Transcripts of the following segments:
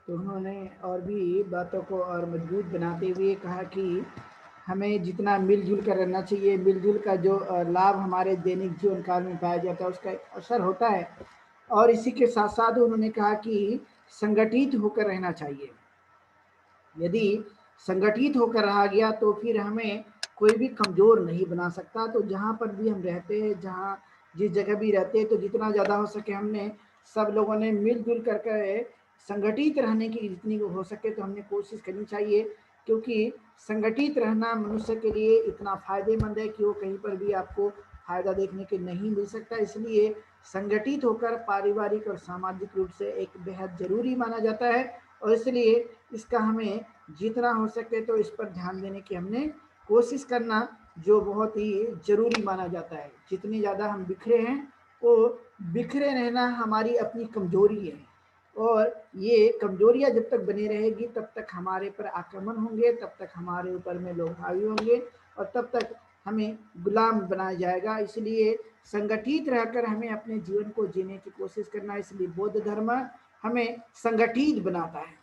तो उन्होंने और भी बातों को और मजबूत बनाते हुए कहा कि हमें जितना मिलजुल कर रहना चाहिए, मिलजुल का जो लाभ हमारे दैनिक जीवन काल में पाया जाता है उसका असर होता है। और इसी के साथ साथ उन्होंने कहा कि संगठित होकर रहना चाहिए। यदि संगठित होकर रहा गया तो फिर हमें कोई भी कमज़ोर नहीं बना सकता। तो जहाँ पर भी हम रहते हैं, जहाँ जिस जगह भी रहते हैं, तो जितना ज़्यादा हो सके हमने सब लोगों ने मिलजुल कर के संगठित रहने की जितनी हो सके तो हमने कोशिश करनी चाहिए, क्योंकि संगठित रहना मनुष्य के लिए इतना फ़ायदेमंद है कि वो कहीं पर भी आपको फ़ायदा देखने के नहीं मिल सकता। इसलिए संगठित होकर पारिवारिक और सामाजिक रूप से एक बेहद ज़रूरी माना जाता है, और इसलिए इसका हमें जितना हो सके तो इस पर ध्यान देने की हमने कोशिश करना जो बहुत ही ज़रूरी माना जाता है। जितनी ज़्यादा हम बिखरे हैं, वो बिखरे रहना हमारी अपनी कमज़ोरी है, और ये कमज़ोरियाँ जब तक बनी रहेगी तब तक हमारे पर आक्रमण होंगे, तब तक हमारे ऊपर में लोग हावी होंगे, और तब तक हमें गुलाम बनाया जाएगा। इसलिए संगठित रहकर हमें अपने जीवन को जीने की कोशिश करना। इसलिए बौद्ध धर्म हमें संगठित बनाता है,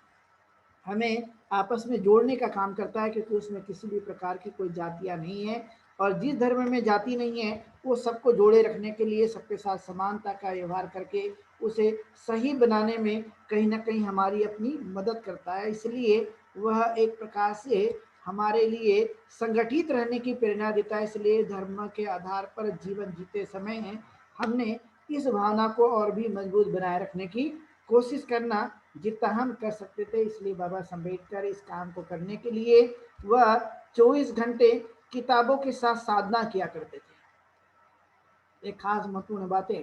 हमें आपस में जोड़ने का काम करता है, क्योंकि उसमें किसी भी प्रकार की कोई जातियाँ नहीं है। और जिस धर्म में जाति नहीं है वो सबको जोड़े रखने के लिए सबके साथ समानता का व्यवहार करके उसे सही बनाने में कहीं ना कहीं हमारी अपनी मदद करता है। इसलिए वह एक प्रकार से हमारे लिए संगठित रहने की प्रेरणा देता है। इसलिए धर्म के आधार पर जीवन जीते समय हमने इस भावना को और भी मजबूत बनाए रखने की कोशिश करना जितना हम कर सकते थे। इसलिए बाबा अम्बेडकर इस काम को करने के लिए वह 24 घंटे किताबों के साथ साधना किया करते थे। एक खास महत्वपूर्ण बात है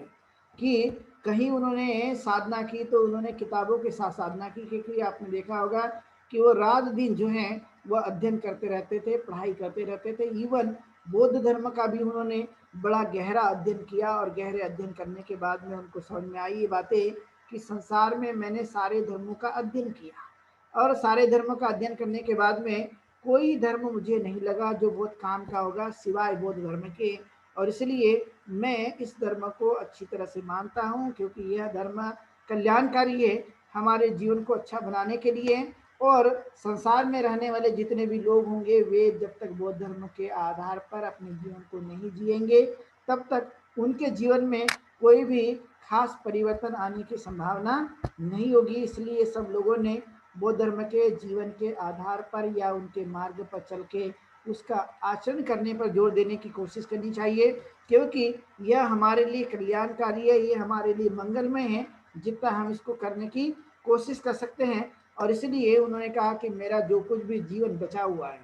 कि कहीं उन्होंने साधना की तो उन्होंने किताबों के साथ साधना की, क्योंकि आपने देखा होगा कि वो रात दिन जो है वह अध्ययन करते रहते थे, पढ़ाई करते रहते थे। इवन बौद्ध धर्म का भी उन्होंने बड़ा गहरा अध्ययन किया, और गहरे अध्ययन करने के बाद में उनको समझ में आई ये बातें कि संसार में मैंने सारे धर्मों का अध्ययन किया, और सारे धर्मों का अध्ययन करने के बाद में कोई धर्म मुझे नहीं लगा जो बहुत काम का होगा सिवाय बौद्ध धर्म के। और इसलिए मैं इस धर्म को अच्छी तरह से मानता हूँ, क्योंकि यह धर्म कल्याणकारी है हमारे जीवन को अच्छा बनाने के लिए। और संसार में रहने वाले जितने भी लोग होंगे वे जब तक बौद्ध धर्म के आधार पर अपने जीवन को नहीं जिएंगे तब तक उनके जीवन में कोई भी खास परिवर्तन आने की संभावना नहीं होगी। इसलिए सब लोगों ने बौद्ध धर्म के जीवन के आधार पर या उनके मार्ग पर चल के उसका आचरण करने पर जोर देने की कोशिश करनी चाहिए, क्योंकि यह हमारे लिए कल्याणकारी है, ये हमारे लिए मंगलमय है जितना हम इसको करने की कोशिश कर सकते हैं। और इसलिए उन्होंने कहा कि मेरा जो कुछ भी जीवन बचा हुआ है,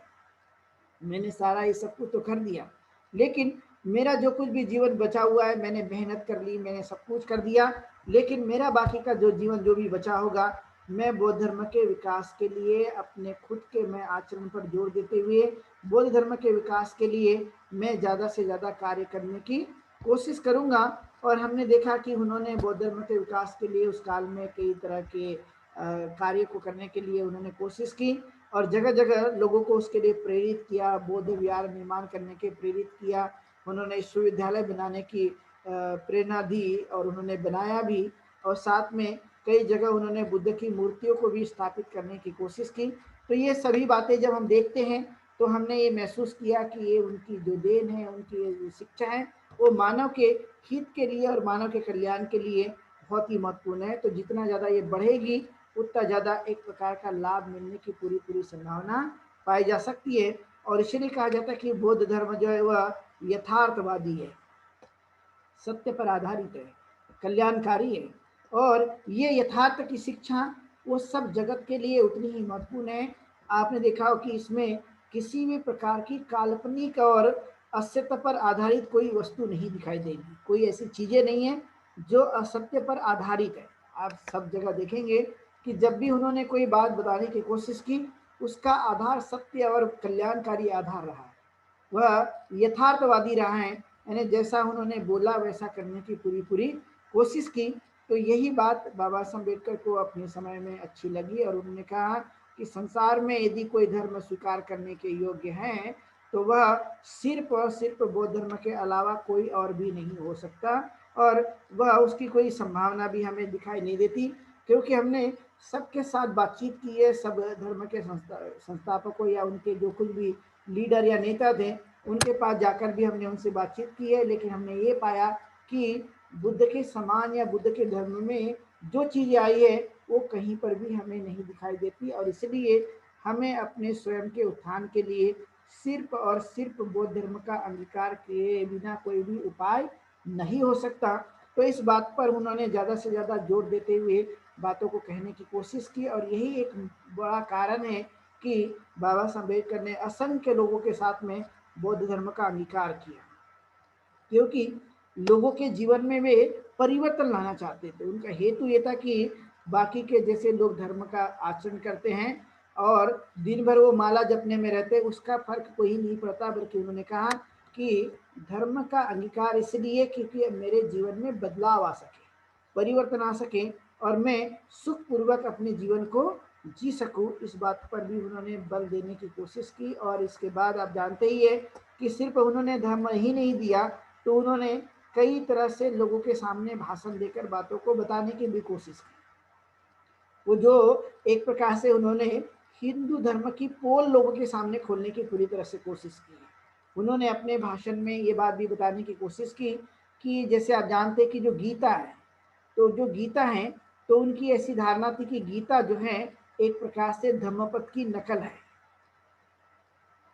मैंने सारा ये सब कुछ तो कर दिया, लेकिन मेरा जो कुछ भी जीवन बचा हुआ है मैंने मेहनत कर ली, मैंने सब कुछ कर दिया, लेकिन मेरा बाकी का जो जीवन जो भी बचा होगा मैं बौद्ध धर्म के विकास के लिए अपने खुद के मैं आचरण पर जोर देते हुए बौद्ध धर्म के विकास के लिए मैं ज़्यादा से ज़्यादा कार्य करने की कोशिश करूँगा। और हमने देखा कि उन्होंने बौद्ध धर्म के विकास के लिए उस काल में कई तरह के कार्य को करने के लिए उन्होंने कोशिश की, और जगह जगह लोगों को उसके लिए प्रेरित किया, बौद्ध विहार निर्माण करने के प्रेरित किया। उन्होंने विश्वविद्यालय बनाने की प्रेरणा दी, और उन्होंने बनाया भी, और साथ में कई जगह उन्होंने बुद्ध की मूर्तियों को भी स्थापित करने की कोशिश की। तो ये सभी बातें जब हम देखते हैं तो हमने ये महसूस किया कि ये उनकी जो देन है, उनकी जो शिक्षा है वो मानव के हित के लिए और मानव के कल्याण के लिए बहुत ही महत्वपूर्ण है। तो जितना ज़्यादा ये बढ़ेगी उतना ज़्यादा एक प्रकार का लाभ मिलने की पूरी पूरी संभावना पाई जा सकती है। और इसलिए कहा जाता है कि बौद्ध धर्म जो है वह यथार्थवादी है, सत्य पर आधारित है, कल्याणकारी है, और ये यथार्थ की शिक्षा वो सब जगत के लिए उतनी ही महत्वपूर्ण है। आपने देखा हो कि इसमें किसी भी प्रकार की काल्पनिक और असत्य पर आधारित कोई वस्तु नहीं दिखाई देगी, कोई ऐसी चीजें नहीं है जो असत्य पर आधारित है। आप सब जगह देखेंगे कि जब भी उन्होंने कोई बात बताने की कोशिश की उसका आधार सत्य और कल्याणकारी आधार रहा है, वह यथार्थवादी रहा है, यानी जैसा उन्होंने बोला वैसा करने की पूरी पूरी कोशिश की। तो यही बात बाबा साहब अम्बेडकर को अपने समय में अच्छी लगी, और उन्होंने कहा कि संसार में यदि कोई धर्म स्वीकार करने के योग्य है तो वह सिर्फ और सिर्फ बौद्ध धर्म के अलावा कोई और भी नहीं हो सकता, और वह उसकी कोई संभावना भी हमें दिखाई नहीं देती, क्योंकि हमने सबके साथ बातचीत की है, सब धर्म के संस्थापकों या उनके जो कुछ भी लीडर या नेता थे, उनके पास जाकर भी हमने उनसे बातचीत की है, लेकिन हमने ये पाया कि बुद्ध के समान या बुद्ध के धर्म में जो चीज़ें आई है वो कहीं पर भी हमें नहीं दिखाई देती, और इसलिए हमें अपने स्वयं के उत्थान के लिए सिर्फ और सिर्फ बौद्ध धर्म का अंगीकार किए बिना कोई भी उपाय नहीं हो सकता। तो इस बात पर उन्होंने ज़्यादा से ज़्यादा जोर देते हुए बातों को कहने की कोशिश की, और यही एक बड़ा कारण है कि बाबा साहब अम्बेडकर ने असंख्य लोगों के साथ में बौद्ध धर्म का अंगीकार किया, क्योंकि लोगों के जीवन में वे परिवर्तन लाना चाहते थे। उनका हेतु ये था कि बाकी के जैसे लोग धर्म का आचरण करते हैं और दिन भर वो माला जपने में रहते, उसका फर्क कोई नहीं पड़ता, बल्कि उन्होंने कहा कि धर्म का अंगीकार इसलिए क्योंकि मेरे जीवन में बदलाव आ सके, परिवर्तन आ सके, और मैं सुखपूर्वक अपने जीवन को जी सकूं। इस बात पर भी उन्होंने बल देने की कोशिश की। और इसके बाद आप जानते ही है कि सिर्फ उन्होंने धर्म ही नहीं दिया, तो उन्होंने कई तरह से लोगों के सामने भाषण देकर बातों को बताने की भी कोशिश की। वो जो एक प्रकार से उन्होंने हिंदू धर्म की पोल लोगों के सामने खोलने की पूरी तरह से कोशिश की है। उन्होंने अपने भाषण में ये बात भी बताने की कोशिश की कि जैसे आप जानते हैं कि जो गीता है, तो जो गीता है, तो उनकी ऐसी धारणा थी कि गीता जो है एक प्रकार से धम्मपद की नकल है,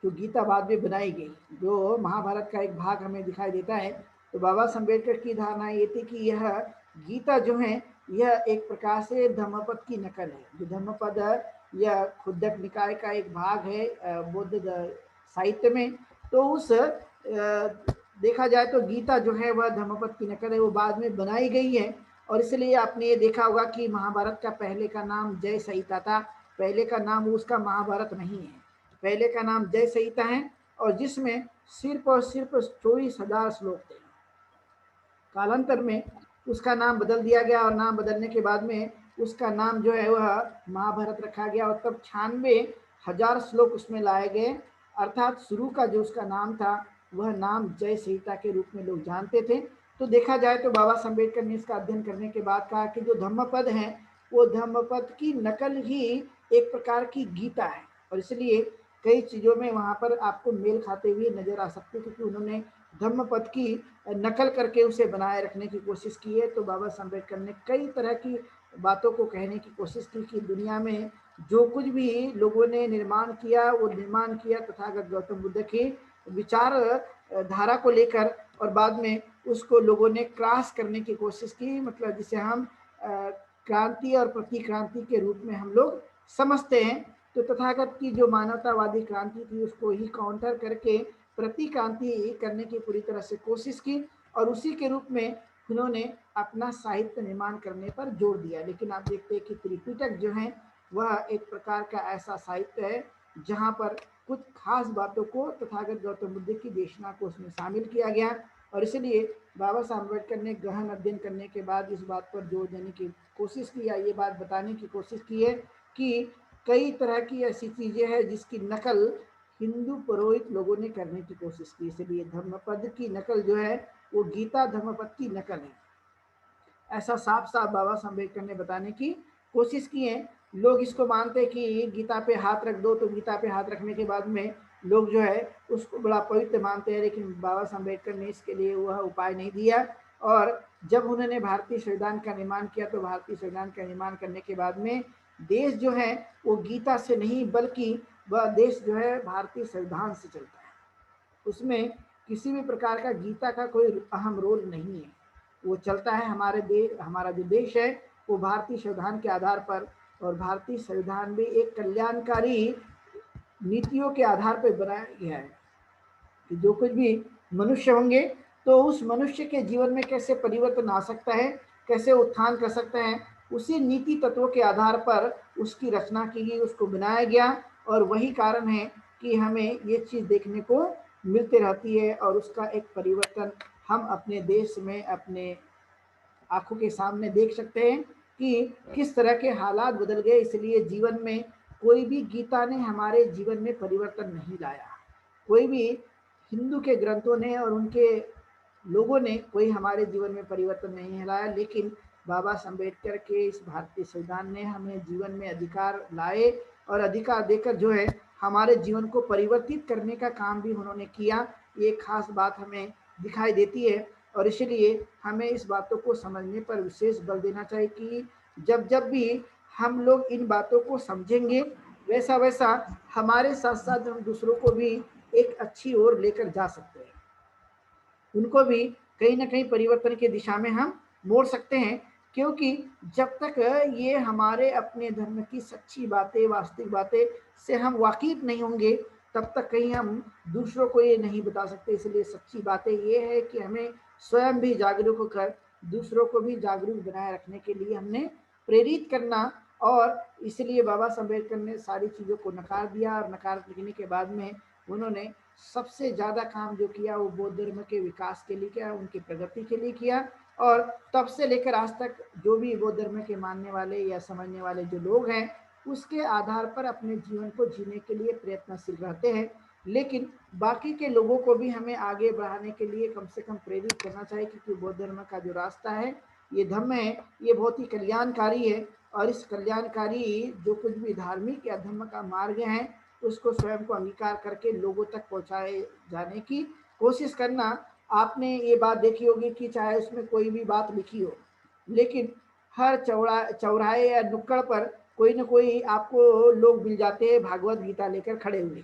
जो गीता बाद में बनाई गई, जो महाभारत का एक भाग हमें दिखाई देता है। तो बाबा साहब अम्बेडकर की धारणा ये थी कि यह गीता जो है यह एक प्रकार से धम्मपद की नकल है। जो धम्मपद यह खुद्दक निकाय का एक भाग है बौद्ध साहित्य में। तो उस देखा जाए तो गीता जो है वह धम्मपद की नकल है, वो बाद में बनाई गई है। और इसलिए आपने ये देखा होगा कि महाभारत का पहले का नाम जय संहिता था, पहले का नाम उसका महाभारत नहीं है, पहले का नाम जय संहिता है, और जिसमें सिर्फ और सिर्फ 24,000 श्लोक थे। कालांतर में उसका नाम बदल दिया गया, और नाम बदलने के बाद में उसका नाम जो है वह महाभारत रखा गया, और तब 96,000 श्लोक उसमें लाए गए। अर्थात शुरू का जो उसका नाम था वह नाम जय संहिता के रूप में लोग जानते थे। तो देखा जाए तो बाबा साहब अम्बेडकर ने इसका अध्ययन करने के बाद कहा कि जो धम्मपद है वो धम्मपद की नकल ही एक प्रकार की गीता है, और इसलिए कई चीज़ों में वहाँ पर आपको मेल खाते हुए नजर आ सकते, क्योंकि उन्होंने धम्मपद की नकल करके उसे बनाए रखने की कोशिश की है। तो बाबा साहब अम्बेडकर ने कई तरह की बातों को कहने की कोशिश की कि दुनिया में जो कुछ भी लोगों ने निर्माण किया वो निर्माण किया तथागत गौतम बुद्ध की विचार धारा को लेकर, और बाद में उसको लोगों ने क्रॉस करने की कोशिश की, मतलब जिसे हम क्रांति और प्रतिक्रांति के रूप में हम लोग समझते हैं। तो तथागत की जो मानवतावादी क्रांति थी उसको ही काउंटर करके प्रतिक्रांति करने की पूरी तरह से कोशिश की, और उसी के रूप में उन्होंने अपना साहित्य निर्माण करने पर जोर दिया। लेकिन आप देखते हैं कि त्रिपिटक जो है वह एक प्रकार का ऐसा साहित्य है जहाँ पर कुछ खास बातों को तथागत गौतम बुद्ध की देशना को उसमें शामिल किया गया, और इसलिए बाबा साहब अम्बेडकर ने गहन अध्ययन करने के बाद इस बात पर जोर देने की कोशिश की, या ये बात बताने की कोशिश की है कि कई तरह की ऐसी चीज़ें हैं जिसकी नकल हिंदू पुरोहित लोगों ने करने की कोशिश की। इसलिए धर्मपद की नकल जो है वो गीता धर्मपद की नकल है, ऐसा साफ साफ बाबा साहब अम्बेडकर ने बताने की कोशिश की है। लोग इसको मानते हैं कि गीता पे हाथ रख दो, तो गीता पे हाथ रखने के बाद में लोग जो है उसको बड़ा पवित्र मानते हैं, लेकिन बाबा साहब अम्बेडकर ने इसके लिए वह उपाय नहीं दिया। और जब उन्होंने भारतीय संविधान का निर्माण किया, तो भारतीय संविधान का निर्माण करने के बाद में देश जो है वो गीता से नहीं बल्कि वह देश जो है भारतीय संविधान से चलता है, उसमें किसी भी प्रकार का गीता का कोई अहम रोल नहीं है। वो चलता है हमारे देश, हमारा जो देश है वो भारतीय संविधान के आधार पर, और भारतीय संविधान भी एक कल्याणकारी नीतियों के आधार पर बनाया गया है कि जो कुछ भी मनुष्य होंगे तो उस मनुष्य के जीवन में कैसे परिवर्तन आ सकता है, कैसे उत्थान कर सकते हैं, उसी नीति तत्वों के आधार पर उसकी रचना की गई, उसको बनाया गया। और वही कारण है कि हमें ये चीज़ देखने को मिलती रहती है, और उसका एक परिवर्तन हम अपने देश में अपने आंखों के सामने देख सकते हैं कि किस तरह के हालात बदल गए। इसलिए जीवन में कोई भी गीता ने हमारे जीवन में परिवर्तन नहीं लाया, कोई भी हिंदू के ग्रंथों ने और उनके लोगों ने कोई हमारे जीवन में परिवर्तन नहीं लाया, लेकिन बाबा साहब अम्बेडकर के इस भारतीय संविधान ने हमें जीवन में अधिकार लाए और अधिकार देकर जो है हमारे जीवन को परिवर्तित करने का काम भी उन्होंने किया। ये खास बात हमें दिखाई देती है और इसलिए हमें इस बातों को समझने पर विशेष बल देना चाहिए कि जब जब भी हम लोग इन बातों को समझेंगे, वैसा वैसा हमारे साथ साथ हम दूसरों को भी एक अच्छी ओर लेकर जा सकते हैं। उनको भी कहीं ना कहीं परिवर्तन की दिशा में हम मोड़ सकते हैं, क्योंकि जब तक ये हमारे अपने धर्म की सच्ची बातें, वास्तविक बातें से हम वाकिफ नहीं होंगे, तब तक कहीं हम दूसरों को ये नहीं बता सकते। इसलिए सच्ची बातें ये है कि हमें स्वयं भी जागरूक होकर दूसरों को भी जागरूक बनाए रखने के लिए हमने प्रेरित करना। और इसलिए बाबा साहब अम्बेडकर ने सारी चीज़ों को नकार दिया और नकार देने के बाद में उन्होंने सबसे ज़्यादा काम जो किया वो बौद्ध धर्म के विकास के लिए किया, उनकी प्रगति के लिए किया। और तब से लेकर आज तक जो भी बौद्ध धर्म के मानने वाले या समझने वाले जो लोग हैं, उसके आधार पर अपने जीवन को जीने के लिए प्रयत्नशील रहते हैं। लेकिन बाकी के लोगों को भी हमें आगे बढ़ाने के लिए कम से कम प्रेरित करना चाहिए, क्योंकि बौद्ध धर्म का जो रास्ता है, ये धर्म है, ये बहुत ही कल्याणकारी है। और इस कल्याणकारी जो कुछ भी धार्मिक या धर्म का मार्ग है, उसको स्वयं को अंगीकार करके लोगों तक पहुंचाए जाने की कोशिश करना। आपने ये बात देखी होगी कि चाहे उसमें कोई भी बात लिखी हो, लेकिन हर चौराहे या नुक्कड़ पर कोई ना कोई आपको लोग मिल जाते हैं भागवत गीता लेकर खड़े हुए,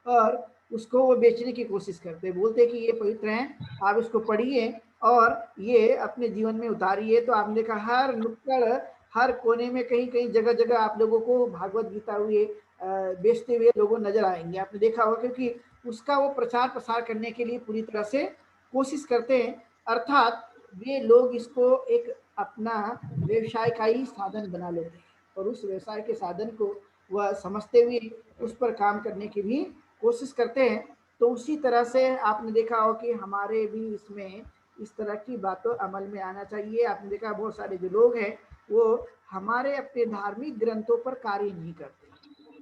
और उसको वो बेचने की कोशिश करते हैं, बोलते हैं कि ये पवित्र हैं, आप इसको पढ़िए और ये अपने जीवन में उतारिए। तो आपने देखा हर नुक्कड़, हर कोने में, कहीं कहीं जगह जगह आप लोगों को भागवत गीता हुए बेचते हुए लोगों नजर आएंगे, आपने देखा होगा, क्योंकि उसका वो प्रचार प्रसार करने के लिए पूरी तरह से कोशिश करते हैं। अर्थात वे लोग इसको एक अपना व्यवसाय का ही साधन बना लेते हैं और उस व्यवसाय के साधन को वह समझते हुए उस पर काम करने की भी कोशिश करते हैं। तो उसी तरह से आपने देखा हो कि हमारे भी इसमें इस तरह की बातों अमल में आना चाहिए। आपने देखा बहुत सारे जो लोग हैं वो हमारे अपने धार्मिक ग्रंथों पर कार्य नहीं करते,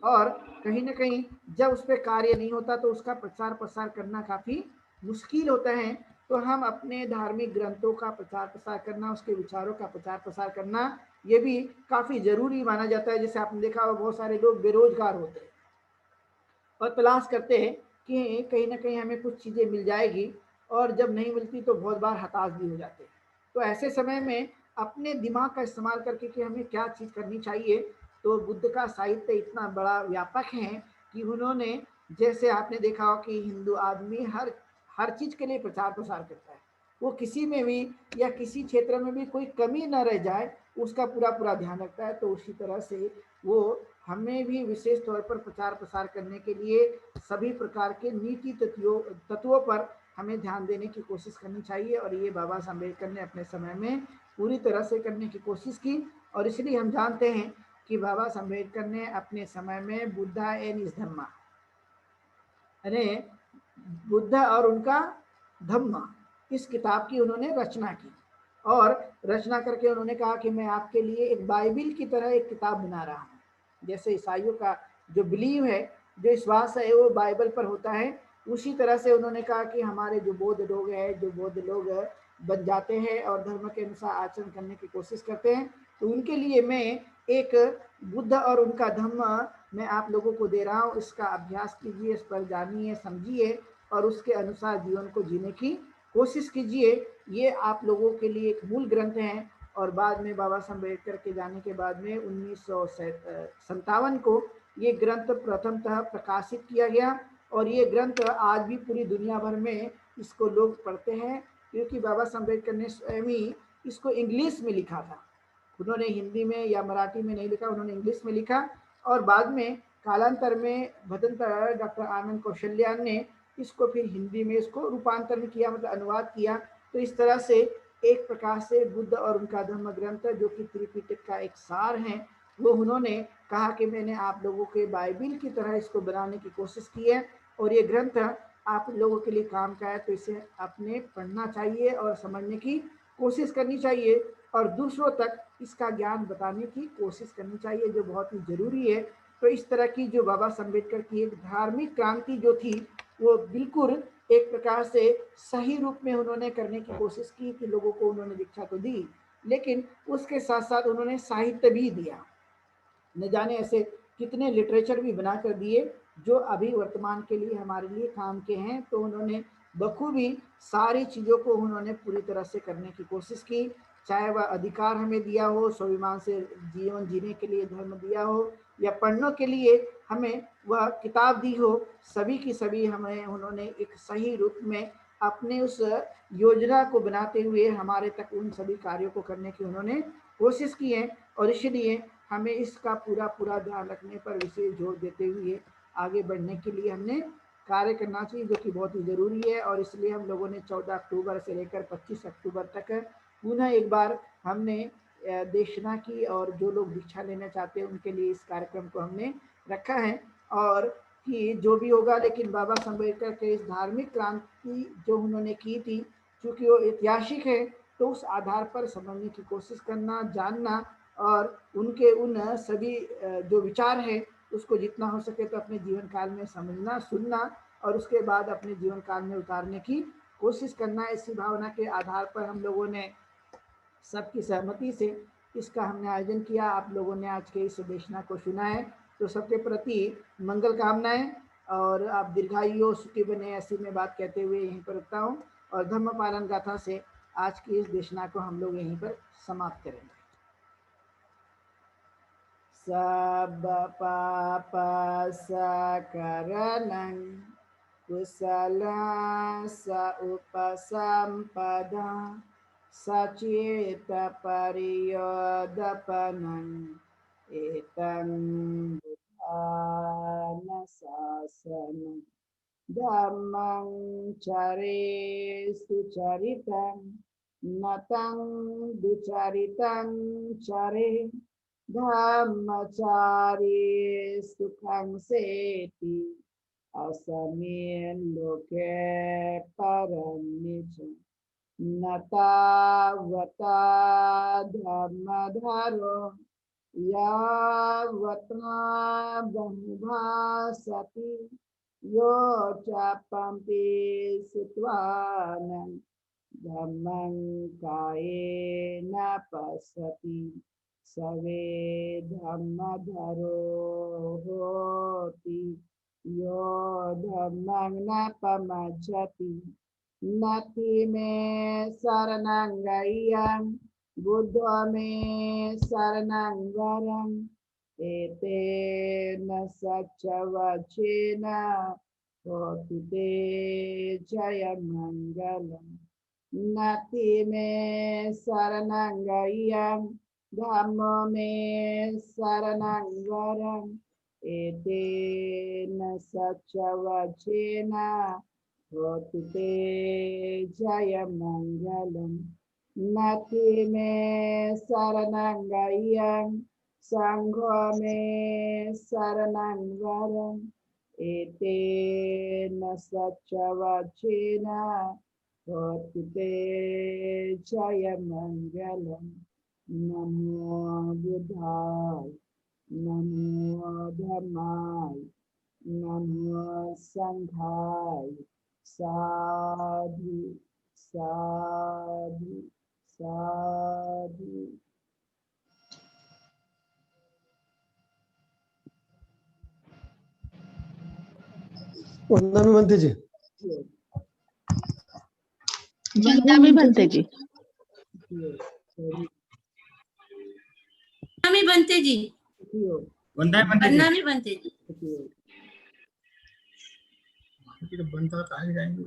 और कहीं ना कहीं जब उस पर कार्य नहीं होता तो उसका प्रचार प्रसार करना काफी मुश्किल होता है। तो हम अपने धार्मिक ग्रंथों का प्रचार प्रसार करना, उसके विचारों का प्रचार प्रसार करना, ये भी काफी जरूरी माना जाता है। जैसे आपने देखा हो बहुत सारे लोग बेरोजगार होते हैं और तलाश करते हैं कि कहीं ना कहीं हमें कुछ चीज़ें मिल जाएगी, और जब नहीं मिलती तो बहुत बार हताश भी हो जाते हैं। तो ऐसे समय में अपने दिमाग का इस्तेमाल करके कि हमें क्या चीज़ करनी चाहिए, तो बुद्ध का साहित्य इतना बड़ा व्यापक है कि उन्होंने, जैसे आपने देखा हो कि हिंदू आदमी हर हर चीज़ के लिए प्रचार प्रसार करता है, वो किसी में भी या किसी क्षेत्र में भी कोई कमी न रह जाए, उसका पूरा पूरा ध्यान रखता है। तो उसी तरह से वो हमें भी विशेष तौर पर प्रचार प्रसार करने के लिए सभी प्रकार के नीति तत्वों पर हमें ध्यान देने की कोशिश करनी चाहिए। और ये बाबा साहब अम्बेडकर ने अपने समय में पूरी तरह से करने की कोशिश की। और इसलिए हम जानते हैं कि बाबा साहब अम्बेडकर ने अपने समय में बुद्धा एंड इस धम्मा, यानी बुद्ध और उनका धम्मा, इस किताब की उन्होंने रचना की। और रचना करके उन्होंने कहा कि मैं आपके लिए एक बाइबिल की तरह एक किताब बना रहा हूँ। जैसे ईसाइयों का जो बिलीव है, जो विश्वास है, वो बाइबल पर होता है, उसी तरह से उन्होंने कहा कि हमारे जो बौद्ध लोग हैं, जो बौद्ध लोग बन जाते हैं और धर्म के अनुसार आचरण करने की कोशिश करते हैं, तो उनके लिए मैं एक बुद्ध और उनका धम्म मैं आप लोगों को दे रहा हूँ। इसका अभ्यास कीजिए, इस पर जानिए, समझिए और उसके अनुसार जीवन को जीने की कोशिश कीजिए। ये आप लोगों के लिए एक मूल ग्रंथ है। और बाद में बाबा साहब अम्बेडकर के जाने के बाद में 1957 को ये ग्रंथ प्रथमतः प्रकाशित किया गया। और ये ग्रंथ आज भी पूरी दुनिया भर में इसको लोग पढ़ते हैं, क्योंकि बाबा साहब अम्बेडकर ने स्वयं ही इसको इंग्लिश में लिखा था। उन्होंने हिंदी में या मराठी में नहीं लिखा, उन्होंने इंग्लिश में लिखा। और बाद में कालांतर में भदंतर डॉक्टर आनंद कौशल्यान ने इसको फिर हिंदी में इसको रूपांतरण किया, मतलब अनुवाद किया। तो इस तरह से एक प्रकार से बुद्ध और उनका धर्म ग्रंथ, जो कि त्रिपिटक का एक सार है, वो उन्होंने कहा कि मैंने आप लोगों के बाइबिल की तरह इसको बनाने की कोशिश की है और ये ग्रंथ आप लोगों के लिए काम का है। तो इसे आपने पढ़ना चाहिए और समझने की कोशिश करनी चाहिए और दूसरों तक इसका ज्ञान बताने की कोशिश करनी चाहिए, जो बहुत ही जरूरी है। तो इस तरह की जो बाबा साहब अम्बेडकर की एक धार्मिक क्रांति जो थी, वो बिल्कुल एक प्रकार से सही रूप में उन्होंने करने की कोशिश की कि लोगों को उन्होंने दीक्षा तो दी, लेकिन उसके साथ साथ उन्होंने साहित्य भी दिया। न जाने ऐसे कितने लिटरेचर भी बना कर दिए जो अभी वर्तमान के लिए हमारे लिए काम के हैं। तो उन्होंने बखूबी सारी चीज़ों को उन्होंने पूरी तरह से करने की कोशिश की, चाहे वह अधिकार हमें दिया हो, स्वाभिमान से जीवन जीने के लिए धर्म दिया हो, या पढ़ने के लिए हमें वह किताब दी हो, सभी की सभी हमें उन्होंने एक सही रूप में अपने उस योजना को बनाते हुए हमारे तक उन सभी कार्यों को करने की उन्होंने कोशिश की है। और इसलिए हमें इसका पूरा पूरा ध्यान रखने पर विशेष जोर देते हुए आगे बढ़ने के लिए हमने कार्य करना चाहिए, जो कि बहुत ही ज़रूरी है। और इसलिए हम लोगों ने 14 अक्टूबर से लेकर 25 अक्टूबर तक पुनः एक बार हमने देशना की, और जो लोग दीक्षा लेना चाहते हैं उनके लिए इस कार्यक्रम को हमने रखा है। और कि जो भी होगा, लेकिन बाबा साहब अम्बेडकर के इस धार्मिक क्रांति जो उन्होंने की थी, चूँकि वो ऐतिहासिक है, तो उस आधार पर समझने की कोशिश करना, जानना, और उनके उन सभी जो विचार है उसको जितना हो सके तो अपने जीवन काल में समझना, सुनना, और उसके बाद अपने जीवन काल में उतारने की कोशिश करना। इसी भावना के आधार पर हम लोगों ने सबकी सहमति से इसका हमने आयोजन किया। आप लोगों ने आज के इस देशना को सुना है, तो सबके प्रति मंगल कामनाएं, और आप दीर्घायु सुखी बने, ऐसी मैं बात कहते हुए यहीं पर रुकता हूँ। और धर्म पालन गाथा से आज की इस देशना को हम लोग यहीं पर समाप्त करेंगे। सब पाप सकरणं कुशलं स उपसम्पदा सचेत पर्यदपनम् एतं बुद्धानुशासनं धम्मं चरे सुचरितं नतं दुचरितं चरे धम्मचारी सुखं सेति असमेन लोके परम निज न तावता धर्मधरो यावता बहुभासति यो चापम्पि सुत्वानं धम्मं कायेन पश्यति सवे धम्मधरो होति यो धम्मं न पमज्जति नति मे शरणं गय्यं बुद्धो मे शरणं वरम् एतेन सच्चवचेन होतु ते जयमङ्गलम् नति मे शरणं गय्यं धम्मो मे शरणं वरम् एतेन सच्चवचेन होतु ते जयमङ्गलम् नति मे शरणं गय्यं संघो मे शरणं वरम् एतेन सच्चवचेन होतु ते जयमङ्गलम् नमो बुद्धाय नमो धम्माय नमो संघाय साधु साधु साधु। वंदना बनते जी। वंदना बनते जी। बनते जी। वंदना बनते जी। बनता तो आ जाएंगे।